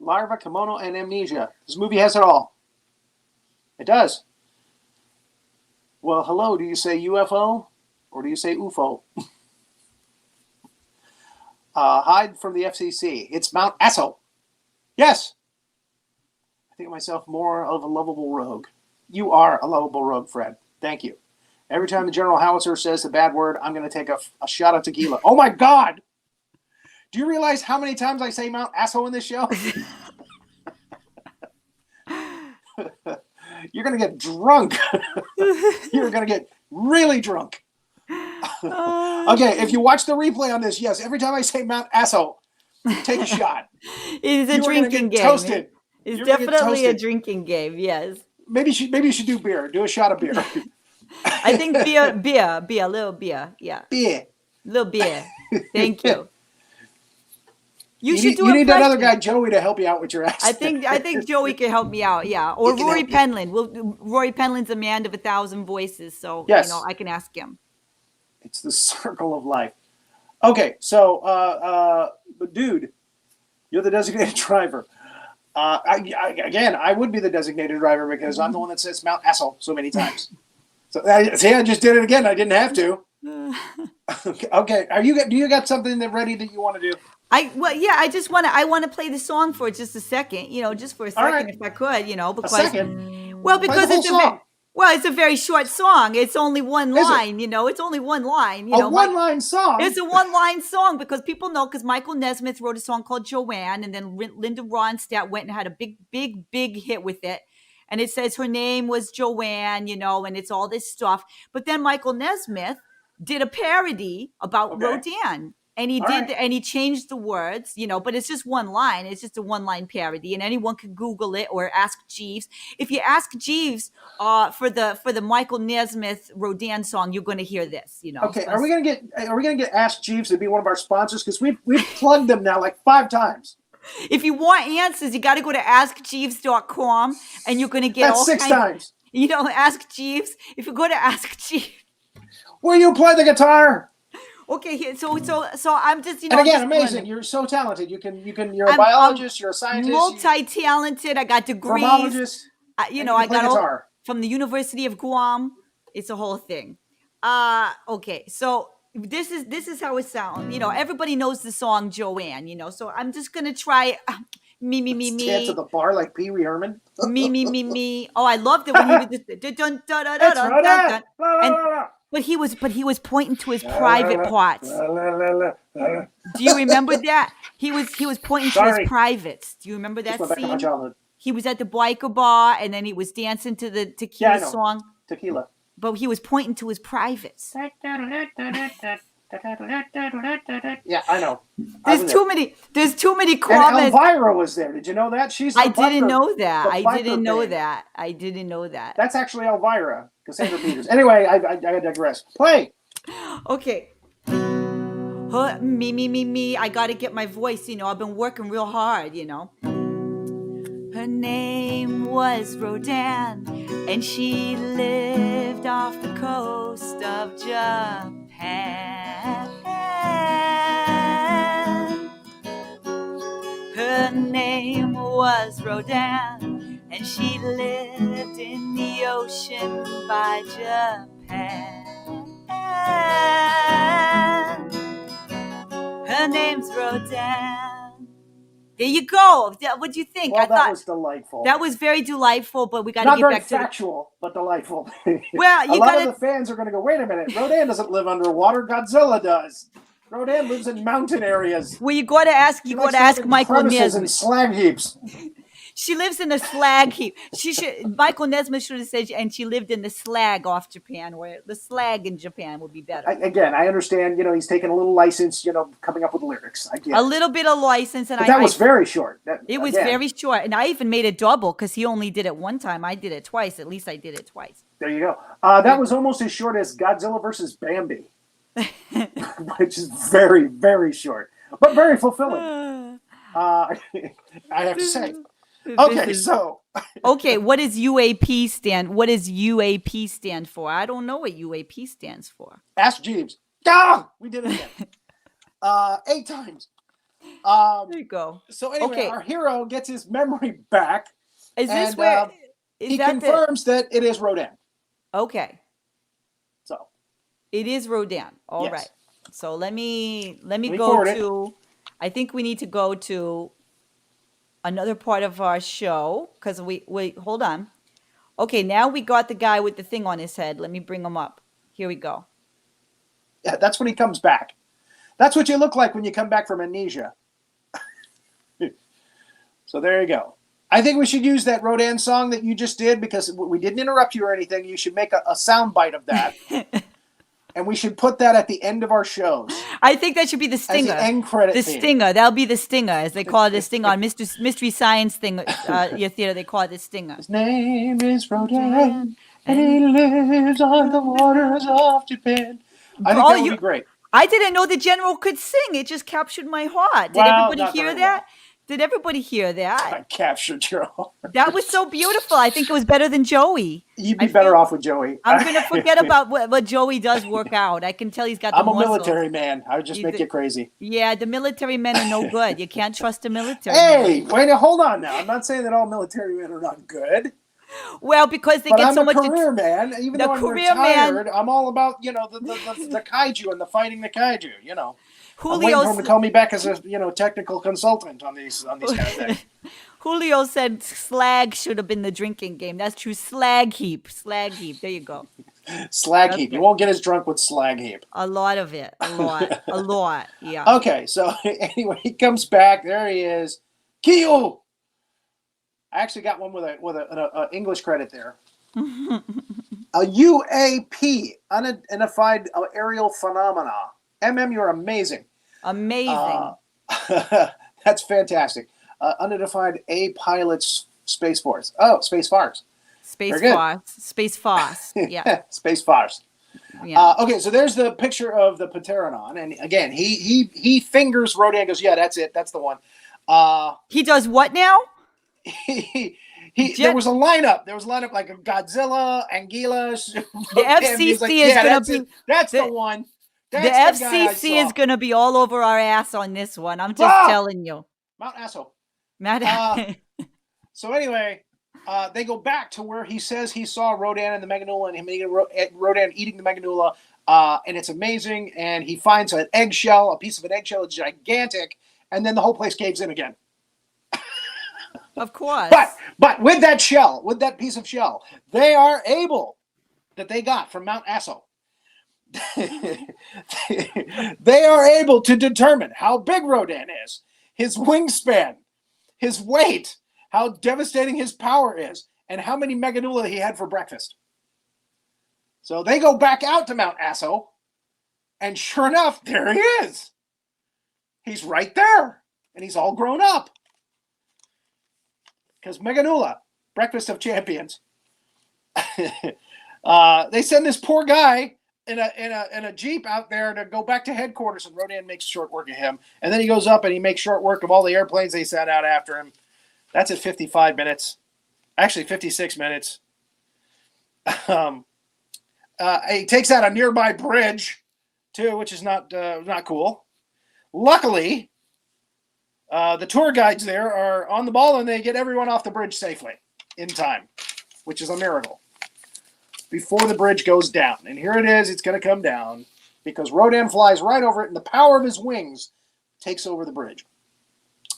Speaker 1: Larva, kimono, and amnesia. This movie has it all. It does. Well, hello. Do you say UFO or do you say UFO? Hide from the FCC. It's Mount Aso. Yes. I think of myself more of a lovable rogue. You are a lovable rogue, Fred. Thank you. Every time the General Howitzer says the bad word, I'm going to take a shot of tequila. Oh, my God. Do you realize how many times I say Mount Aso in this show? You're going to get drunk. You're going to get really drunk. Okay, if you watch the replay on this, yes, every time I say Mount Aso, take a shot.
Speaker 2: It is a drinking game.
Speaker 1: Toasted.
Speaker 2: It's definitely a drinking game, yes.
Speaker 1: Maybe you should do beer. Do a shot of beer.
Speaker 2: I think beer, little beer, yeah.
Speaker 1: Beer.
Speaker 2: Little beer. Thank you. You
Speaker 1: need that other guy, Joey, to help you out with your accent.
Speaker 2: I think Joey can help me out, yeah. Or Rory Penland. Rory Penland's a man of 1,000 voices, so
Speaker 1: yes.
Speaker 2: I can ask him.
Speaker 1: It's the circle of life. Okay, so, but dude, you're the designated driver. I would be the designated driver because I'm the one that says Mount Aso so many times. So I just did it again. I didn't have to. Okay. Do you got something ready that you want to do?
Speaker 2: I want to play the song for just a second, just for a second, right. If I could, because
Speaker 1: a second.
Speaker 2: Well, because
Speaker 1: it's
Speaker 2: Well, it's a very short song. It's only one line, It's only one line,
Speaker 1: A one-line song?
Speaker 2: It's a one-line song because people know, because Michael Nesmith wrote a song called Joanne, and then Linda Ronstadt went and had a big, big, big hit with it. And it says her name was Joanne, and it's all this stuff. But then Michael Nesmith did a parody about Rodan. And he and he changed the words, but it's just one line. It's just a one-line parody, and anyone can Google it or ask Jeeves. If you ask Jeeves for the Michael Nesmith Rodan song, you're going to hear this.
Speaker 1: Okay, are we gonna get Ask Jeeves to be one of our sponsors? Because we've plugged them now like 5 times.
Speaker 2: If you want answers, you got to go to AskJeeves.com, and you're going to get
Speaker 1: all 6 times.
Speaker 2: Ask Jeeves. If you go to Ask Jeeves,
Speaker 1: will you play the guitar?
Speaker 2: Okay, so I'm just,
Speaker 1: And again, amazing. You're so talented. You're a biologist, you're a scientist.
Speaker 2: Multi-talented. I got degrees.
Speaker 1: Thermologist.
Speaker 2: I got guitar from the University of Guam. It's a whole thing. Okay, so this is how it sounds. Everybody knows the song Joanne, so I'm just going to try me.
Speaker 1: Dance at the bar like Pee Wee Herman.
Speaker 2: me. Oh, I loved it when he was just dun. But he was pointing to his private parts. Do you remember that? He was pointing to his privates. Do you remember that scene? He was at the biker bar, and then he was dancing to the Tequila song.
Speaker 1: Tequila.
Speaker 2: But he was pointing to his privates.
Speaker 1: Yeah, I know.
Speaker 2: There's too many comments.
Speaker 1: And Elvira was there. Did you know that?
Speaker 2: I didn't know that. I didn't know that.
Speaker 1: That's actually Elvira, Cassandra Peters. Anyway, I digress. Play.
Speaker 2: Okay. Me. I got to get my voice, I've been working real hard, Her name was Rodan, and she lived off the coast of Japan. Her name was Rodan, and she lived in the ocean by Japan. Her name's Rodan. There you go. What do you think?
Speaker 1: Well, that was delightful.
Speaker 2: That was very delightful, but we got to get back to
Speaker 1: not very factual, but delightful.
Speaker 2: Well,
Speaker 1: a lot of the fans are going to go, wait a minute, Rodan doesn't live underwater, Godzilla does. Rodan lives in mountain areas.
Speaker 2: Well, you got to ask Michael Nesmith.
Speaker 1: And slag heaps.
Speaker 2: She lives in a slag heap. Michael Nesmith should have said, and she lived in the slag off Japan, where the slag in Japan would be better.
Speaker 1: I understand, he's taking a little license, coming up with lyrics. I get
Speaker 2: a little bit of license.
Speaker 1: But that was very short.
Speaker 2: It was very short. And I even made it double because he only did it one time. I did it twice. At least I did it twice.
Speaker 1: There you go. That was almost as short as Godzilla versus Bambi, which is very, very short, but very fulfilling. I have to say. Okay, so.
Speaker 2: Okay, what does UAP stand? What does UAP stand for? I don't know what UAP stands for.
Speaker 1: Ask Jeeves. Ah, we did it again. 8 times.
Speaker 2: There you go.
Speaker 1: So anyway, our hero gets his memory back.
Speaker 2: Is this where
Speaker 1: he confirms that it is Rodan?
Speaker 2: Okay.
Speaker 1: So
Speaker 2: it is Rodan. All right. So let me go to. I think we need to go to another part of our show because we hold on. Okay, now we got the guy with the thing on his head. Let me bring him up. Here we go.
Speaker 1: Yeah, that's when he comes back. That's what you look like when you come back from amnesia. So there you go. I think we should use that Rodan song that you just did because we didn't interrupt you or anything. You should make a sound bite of that. And we should put that at the end of our shows.
Speaker 2: I think that should be the stinger.
Speaker 1: As the end credit
Speaker 2: The
Speaker 1: theme.
Speaker 2: stinger. That'll be the stinger, as they call it, the stinger on Mystery Science thing. Your theater, they call it the stinger.
Speaker 1: His name is Rodan, and he lives on the waters of Japan. I think that would be great.
Speaker 2: I didn't know the general could sing. It just captured my heart. Did everybody hear that? Did everybody hear that?
Speaker 1: I captured your heart.
Speaker 2: That was so beautiful. I think it was better than Joey.
Speaker 1: You'd be better off with Joey.
Speaker 2: I'm going to forget about what Joey does work out. I can tell he's got the muscles.
Speaker 1: I'm a military man. I would just make you crazy.
Speaker 2: Yeah, the military men are no good. You can't trust the military
Speaker 1: men. Wait, hold on now. I'm not saying that all military men are not good.
Speaker 2: Well, because they get so much.
Speaker 1: I'm a career man. Even though I'm retired, I'm all about, the kaiju and the fighting the kaiju, I'm waiting for him to call me back as a technical consultant on these kind of things.
Speaker 2: Julio said slag should have been the drinking game. That's true. Slag heap. Slag heap. There you go.
Speaker 1: Slag heap. You won't get as drunk with slag heap.
Speaker 2: A lot of it. A lot. A lot. Yeah.
Speaker 1: Okay, so anyway, he comes back. There he is. Kiyo! I actually got one with an English credit there. A UAP, unidentified aerial phenomena. You're amazing.
Speaker 2: Amazing.
Speaker 1: That's fantastic. Unidentified A pilots Space Force. Oh, Space Force.
Speaker 2: Space Force. Space Force. Yeah.
Speaker 1: Space Force.
Speaker 2: Yeah.
Speaker 1: Okay, so there's the picture of the Pterodon, and again, he fingers Rodan and goes, yeah, that's it, that's the one.
Speaker 2: He does what now?
Speaker 1: There was a lineup. There was a lineup like Godzilla, Anguilla.
Speaker 2: The FCC is going to be.
Speaker 1: That's the one.
Speaker 2: The FCC is going to be all over our ass on this one. I'm just telling you.
Speaker 1: Mount Asshole. So anyway, they go back to where he says he saw Rodan and the Meganula, and him eating Rodan eating the Meganula, and it's amazing. And he finds an eggshell, a piece of an eggshell. It's gigantic, and then the whole place caves in again.
Speaker 2: Of course.
Speaker 1: But with that shell, with that piece of shell, they got from Mount Asso. They are able to determine how big Rodan is, his wingspan, his weight, how devastating his power is, and how many Meganula he had for breakfast. So they go back out to Mount Asso, and sure enough, there he is. He's right there, and he's all grown up. Because Meganula, breakfast of champions. They send this poor guy in a Jeep out there to go back to headquarters, and Rodan makes short work of him. And then he goes up and he makes short work of all the airplanes they sent out after him. That's at 55 minutes. Actually, 56 minutes. He takes out a nearby bridge, too, which is not cool. Luckily, the tour guides there are on the ball, and they get everyone off the bridge safely in time, which is a miracle. Before the bridge goes down. And here it is. It's going to come down because Rodan flies right over it, and the power of his wings takes over the bridge.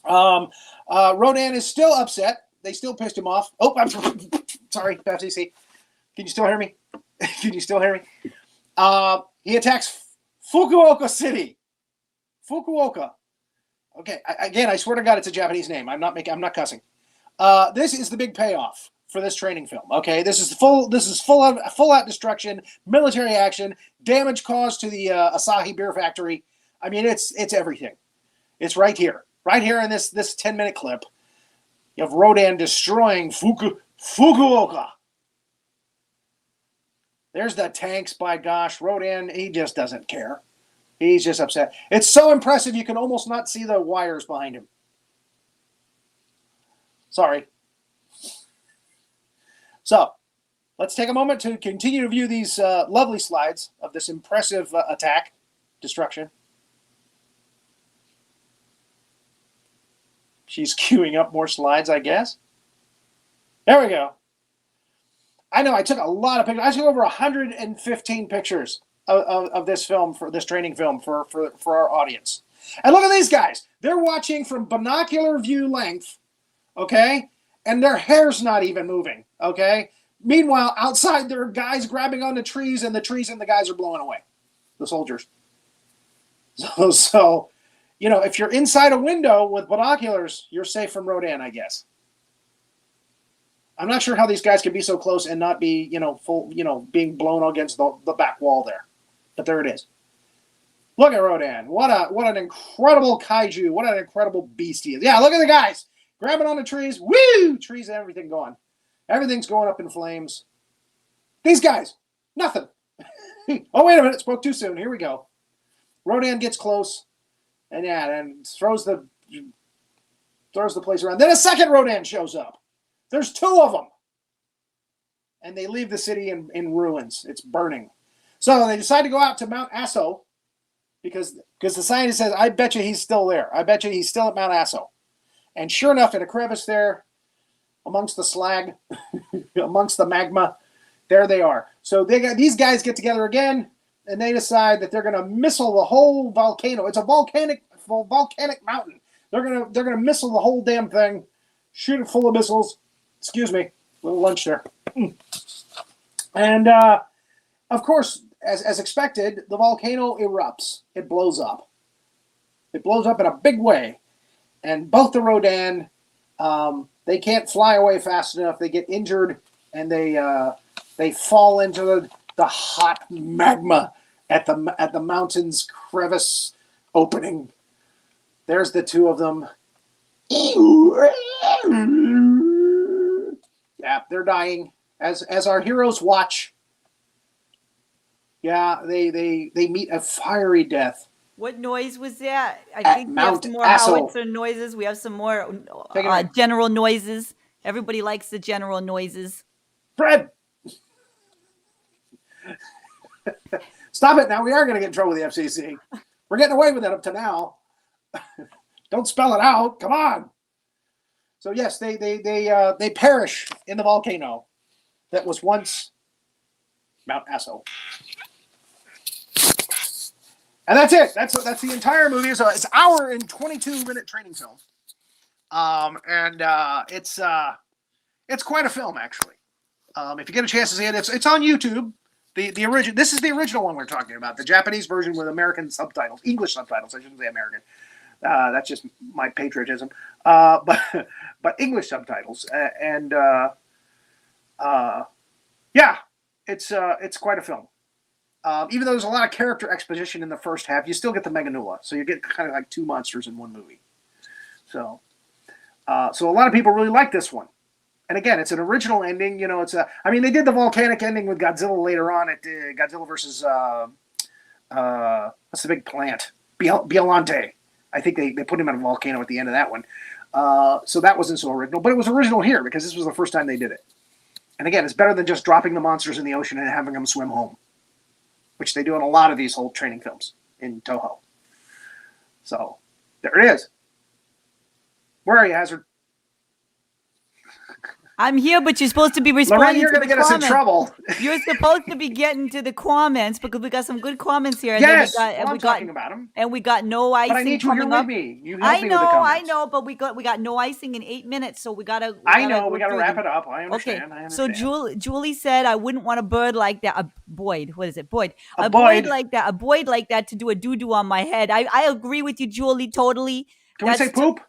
Speaker 1: Rodan is still upset. They still pissed him off. Oh, I'm sorry, FCC. Can you still hear me? Can you still hear me? He attacks Fukuoka City. Fukuoka. Okay, again, I swear to God, it's a Japanese name. I'm not cussing. This is the big payoff for this training film. Okay, this is full out destruction, military action, damage caused to the Asahi beer factory. I mean, it's everything. It's right here in this 10-minute clip. You have Rodan destroying Fukuoka. There's the tanks. By gosh, Rodan, he just doesn't care. He's just upset. It's so impressive you can almost not see the wires behind him. Sorry. So, let's take a moment to continue to view these lovely slides of this impressive attack, destruction. She's queuing up more slides, I guess. There we go. I know, I took a lot of pictures. I took over 115 pictures of this film, for this training film for our audience. And look at these guys. They're watching from binocular view length, okay? And their hair's not even moving, okay? Meanwhile, outside there are guys grabbing onto trees, and the trees and the guys are blowing away, the soldiers. So you know, if you're inside a window with binoculars, you're safe from Rodan, I guess. I'm not sure how these guys can be so close and not be, being blown against the back wall there. But there it is. Look at Rodan. What an incredible kaiju. What an incredible beast he is. Yeah, look at the guys. Grabbing on the trees. Woo! Trees and everything going. Everything's going up in flames. These guys, nothing. Oh, wait a minute. Spoke too soon. Here we go. Rodan gets close. And throws the place around. Then a second Rodan shows up. There's two of them. And they leave the city in ruins. It's burning. So they decide to go out to Mount Asso because the scientist says, I bet you he's still there. I bet you he's still at Mount Asso. And sure enough, in a crevice there, amongst the slag, amongst the magma, there they are. So these guys get together again, and they decide that they're going to missile the whole volcano. It's a volcanic mountain. They're gonna missile the whole damn thing, shoot it full of missiles. Excuse me, little lunch there. And of course, as expected, the volcano erupts. It blows up. It blows up in a big way, and both the Rodan, they can't fly away fast enough. They get injured, and they fall into the hot magma at the mountain's crevice opening. There's the two of them. Yeah, they're dying as our heroes watch. Yeah, they meet a fiery death.
Speaker 2: What noise was that? I think we have some more howitzer noises. We have some more general noises. Everybody likes the general noises.
Speaker 1: Fred! Stop it now. We are going to get in trouble with the FCC. We're getting away with it up to now. Don't spell it out. Come on. So yes, they perish in the volcano that was once Mount Aso. And that's it. That's the entire movie. So it's an hour and 22-minute training film. It's quite a film, actually. If you get a chance to see it, it's on YouTube. The original. This is the original one we're talking about. The Japanese version with American subtitles, English subtitles. I shouldn't say American. That's just my patriotism. But English subtitles, yeah, it's quite a film. Even though there's a lot of character exposition in the first half, you still get the Meganula, so you get kind of like two monsters in one movie. So a lot of people really like this one. And again, it's an original ending. You know, I mean, they did the volcanic ending with Godzilla later on at Godzilla versus what's the big plant? Biollante. I think they put him in a volcano at the end of that one. So that wasn't so original, but it was original here because this was the first time they did it. And again, it's better than just dropping the monsters in the ocean and having them swim home, which they do in a lot of these whole training films in Toho. So there it is. Where are you, Hazard?
Speaker 2: I'm here, but you're supposed to be responding.
Speaker 1: Lorraine, you're going to get us in trouble.
Speaker 2: You're supposed to be getting to the comments because we got some good comments here. And
Speaker 1: yes,
Speaker 2: I'm
Speaker 1: talking about them.
Speaker 2: And we got no icing.
Speaker 1: But I need you here with me. You help me with the comments.
Speaker 2: I know, but we got no icing in 8 minutes, so we got to.
Speaker 1: I know, we got to wrap it up. I understand.
Speaker 2: Okay. So Julie said, "I wouldn't want a bird like that. A Boyd, what is it? Boyd.
Speaker 1: A Boyd
Speaker 2: like that. A Boyd like that to do a doo-doo on my head." I agree with you, Julie. Totally.
Speaker 1: Can we say poop?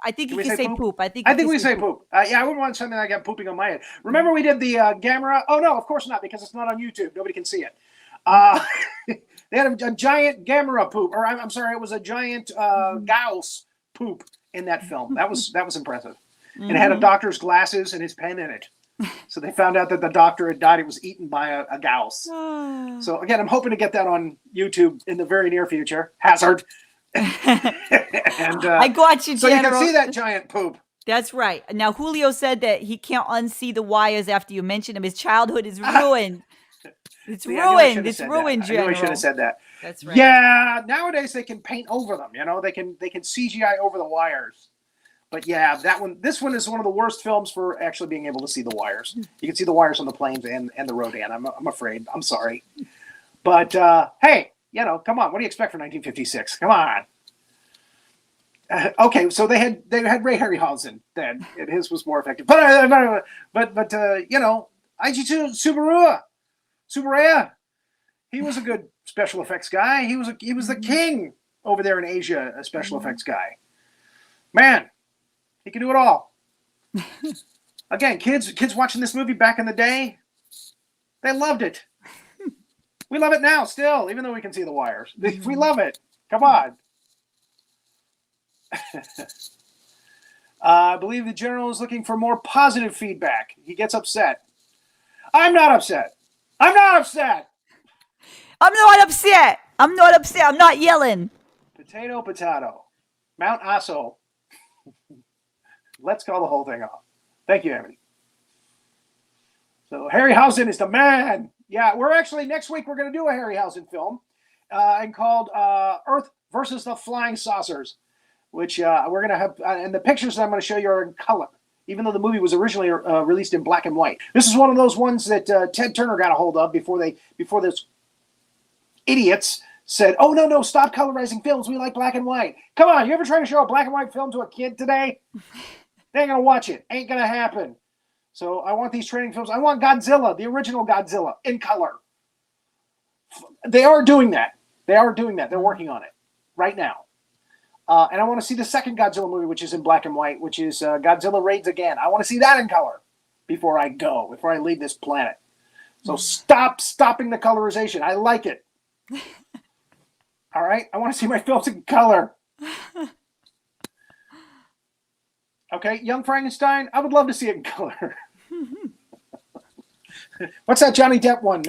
Speaker 2: I think you can say poop. I think
Speaker 1: we say poop. Yeah, I wouldn't want something like that pooping on my head. Remember we did the Gamera? Oh, no, of course not, because it's not on YouTube. Nobody can see it. They had a giant Gamera poop. Or I'm sorry, it was a giant Gauss poop in that film. That was impressive. Mm-hmm. And it had a doctor's glasses and his pen in it. So they found out that the doctor had died. It was eaten by a Gauss. So again, I'm hoping to get that on YouTube in the very near future. Hazard. And
Speaker 2: I got you, General.
Speaker 1: So you can see that giant poop.
Speaker 2: That's right. Now, Julio said that he can't unsee the wires after you mentioned him. His childhood is ruined. It's ruined. It's ruined, General.
Speaker 1: I knew I should have said that.
Speaker 2: That's right.
Speaker 1: Yeah, nowadays they can paint over them. You know, they can CGI over the wires. But yeah, this one is one of the worst films for actually being able to see the wires. You can see the wires on the planes and the Rodan. I'm afraid. I'm sorry. But hey. You know, come on. What do you expect for 1956? Come on. Okay, so they had Ray Harryhausen then, and his was more effective. But you know, Aijitu Tsuburaya, he was a good special effects guy. He was the king over there in Asia, a special effects guy. Man, he can do it all. Again, kids watching this movie back in the day, they loved it. We love it now still, even though we can see the wires. We love it. Come on. I believe the general is looking for more positive feedback. He gets upset. I'm not upset. I'm not upset.
Speaker 2: I'm not upset. I'm not upset. I'm not yelling.
Speaker 1: Potato. Mount Aso. Let's call the whole thing off. Thank you, Emily. So Harryhausen is the man. Yeah, we're actually, next week, we're going to do a Harryhausen film and called Earth versus the Flying Saucers, which we're going to have, and the pictures that I'm going to show you are in color, even though the movie was originally released in black and white. This is one of those ones that Ted Turner got a hold of before this idiots said, "Oh no, stop colorizing films. We like black and white." Come on, you ever try to show a black and white film to a kid today? They ain't gonna watch it. Ain't gonna happen. So I want these training films. I want Godzilla, the original Godzilla, in color. They are doing that. They're working on it right now. And I want to see the second Godzilla movie, which is in black and white, which is Godzilla Raids Again. I want to see that in color before I leave this planet. So stopping the colorization. I like it. All right? I want to see my films in color. Okay, Young Frankenstein, I would love to see it in color. What's that Johnny Depp one?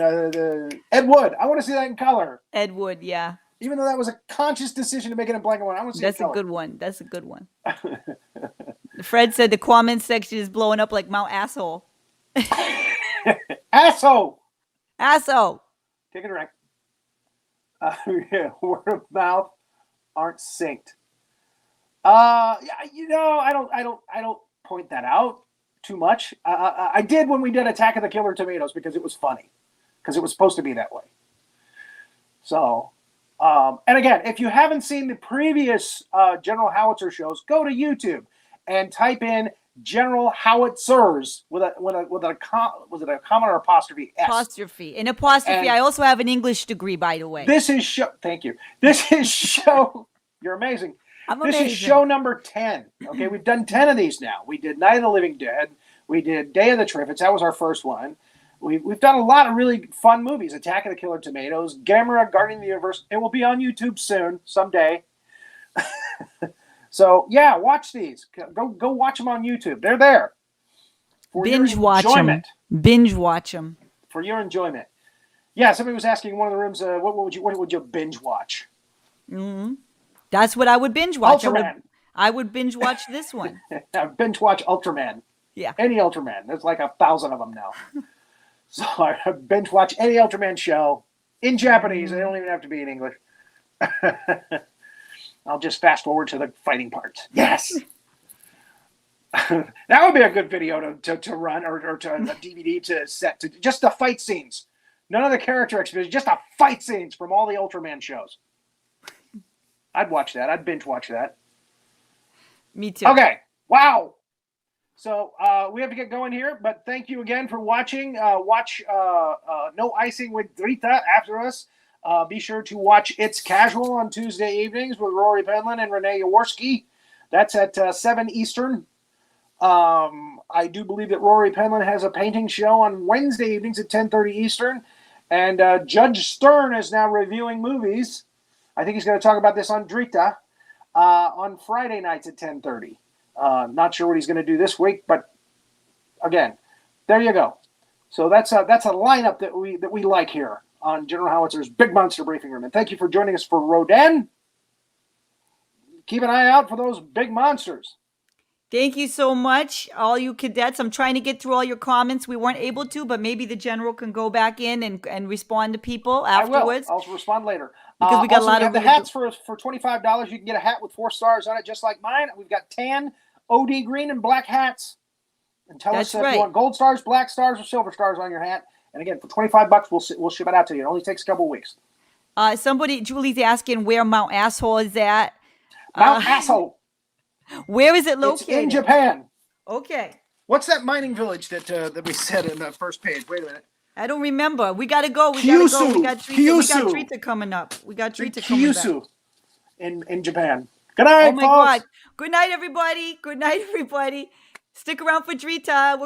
Speaker 1: Ed Wood. I want to see that in color.
Speaker 2: Ed Wood, yeah.
Speaker 1: Even though that was a conscious decision to make it in black and white, I want to see it in color.
Speaker 2: That's a good one. Fred said the comment section is blowing up like Mount Asshole.
Speaker 1: Asshole!
Speaker 2: Asshole!
Speaker 1: Take a drink. Yeah, word of mouth aren't synced. I don't point that out too much. I did when we did Attack of the Killer Tomatoes because it was funny, because it was supposed to be that way. So, and again, if you haven't seen the previous General Howitzer shows, go to YouTube and type in General Howitzers with a comma or apostrophe S?
Speaker 2: Apostrophe. An apostrophe. And I also have an English degree, by the way.
Speaker 1: Thank you. This is show. You're amazing. This is show number 10. Okay, we've done 10 of these now. We did Night of the Living Dead. We did Day of the Triffids. That was our first one. We've done a lot of really fun movies. Attack of the Killer Tomatoes, Gamera, Guardian of the Universe. It will be on YouTube soon, someday. So yeah, watch these. Go watch them on YouTube. They're there.
Speaker 2: Binge watch them. Binge watch them
Speaker 1: for your enjoyment. Yeah, somebody was asking in one of the rooms, what would you binge watch?
Speaker 2: Mm-hmm. That's what I would binge watch.
Speaker 1: Ultraman.
Speaker 2: I would binge watch this one.
Speaker 1: Binge watch Ultraman.
Speaker 2: Yeah.
Speaker 1: Any Ultraman. There's like 1,000 of them now. So I binge watch any Ultraman show in Japanese. They don't even have to be in English. I'll just fast forward to the fighting parts. Yes. That would be a good video to run or to a DVD to set to just the fight scenes. None of the character exposition, just the fight scenes from all the Ultraman shows. I'd watch that. I'd binge watch that.
Speaker 2: Me too.
Speaker 1: Okay. Wow. So we have to get going here, but thank you again for watching. Watch No Icing with Drita after us. Be sure to watch It's Casual on Tuesday evenings with Rory Penland and Renee Yaworsky. That's at 7 Eastern. I do believe that Rory Penland has a painting show on Wednesday evenings at 10:30 Eastern. And Judge Stern is now reviewing movies. I think he's going to talk about this on Drita on Friday nights at 10:30. Not sure what he's going to do this week, but again, there you go. So that's a lineup that we like here on General Howitzer's Big Monster Briefing Room. And thank you for joining us for Rodan. Keep an eye out for those big monsters.
Speaker 2: Thank you so much, all you cadets. I'm trying to get through all your comments. We weren't able to, but maybe the general can go back in and respond to people afterwards.
Speaker 1: I will. I'll respond later.
Speaker 2: Because we got a lot of
Speaker 1: the hats for $25. You can get a hat with 4 stars on it, just like mine. We've got tan, OD green, and black hats. And tell us if you want gold stars, black stars, or silver stars on your hat. And again, for $25, we'll ship it out to you. It only takes a couple of weeks.
Speaker 2: Julie's asking where Mount Asshole is at.
Speaker 1: Mount Asshole.
Speaker 2: Where is it located?
Speaker 1: It's in Japan.
Speaker 2: Okay.
Speaker 1: What's that mining village that we said in the first page? Wait a minute.
Speaker 2: I don't remember. We got to go. We got Drita coming up. We got Drita coming back.
Speaker 1: In Japan. Good night,
Speaker 2: oh, my God. Good night, everybody. Good night, everybody. Stick around for Drita.